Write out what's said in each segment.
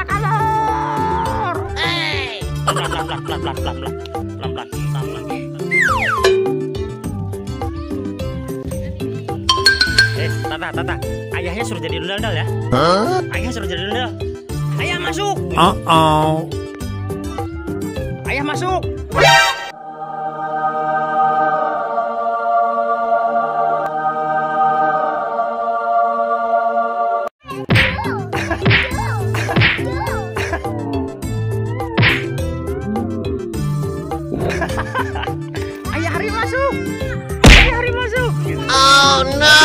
kabur. Pelan-pelan. Tata, ayahnya suruh jadi ondel-ondel ya. Ayah suruh jadi ondel. Ayah masuk. Ayah masuk. Ayah Hari masuk. Ayah Hari masuk. Oh no.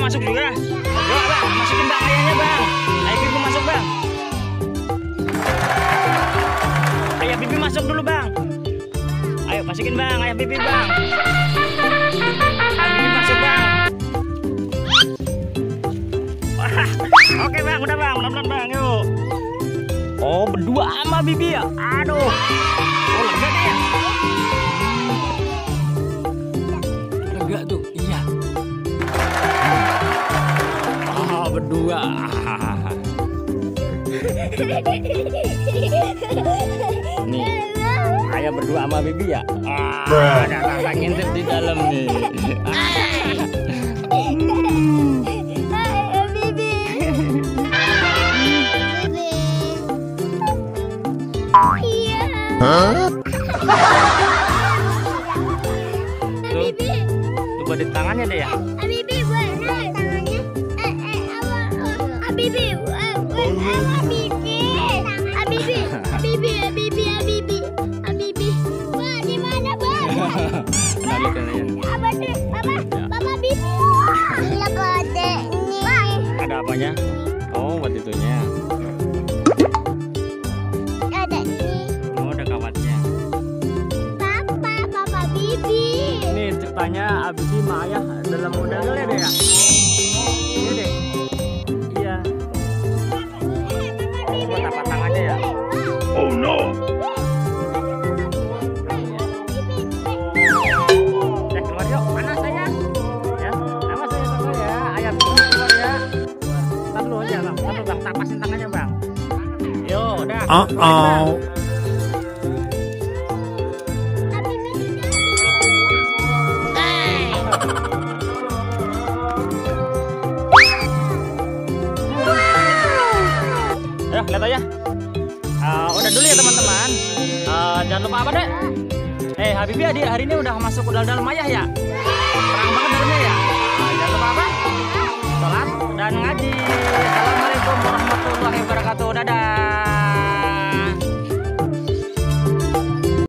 Masuk juga. Yuk bang, masukin bang ayahnya bang. Ayah Bibi masuk bang. Ayah Bibi masuk dulu bang. Ayo masukin bang, ayah Bibi bang. Ayah Bibi masuk bang. Oke bang, udah bang, pelan-pelan bang, yuk. Oh berdua sama Bibi ya. Aduh. Oh lega deh ya. Lega tuh, iya. Berdua. Nih, ayah berdua sama Bibi ya. Ada kakak ngintip di dalam nih. Bibi. Iya. Tuh badut tangannya deh ya. Bibi, Bibi, wah di mana bang? Mama Bibi. Ada apanya? Oh buat itunya. Ada ini. Oh ada kawatnya. Papa Bibi. Ini ceritanya Bibi sama ayah dalam modal ya deh ya. Ini deh. Iya. Buat apa tangannya ya? Oh no. Keluar yuk, mana saya? Ya, nama saya keluar ya. Ayah keluar ya. Ntar dulu aja bang, tapasin tangannya bang. Yo, udah. Ayo, lihat aja. Udah dulu ya teman-teman. Jangan lupa apa deh? Habibi hari ini udah masuk ke dalam ayah ya. Terang banget dalamnya ya.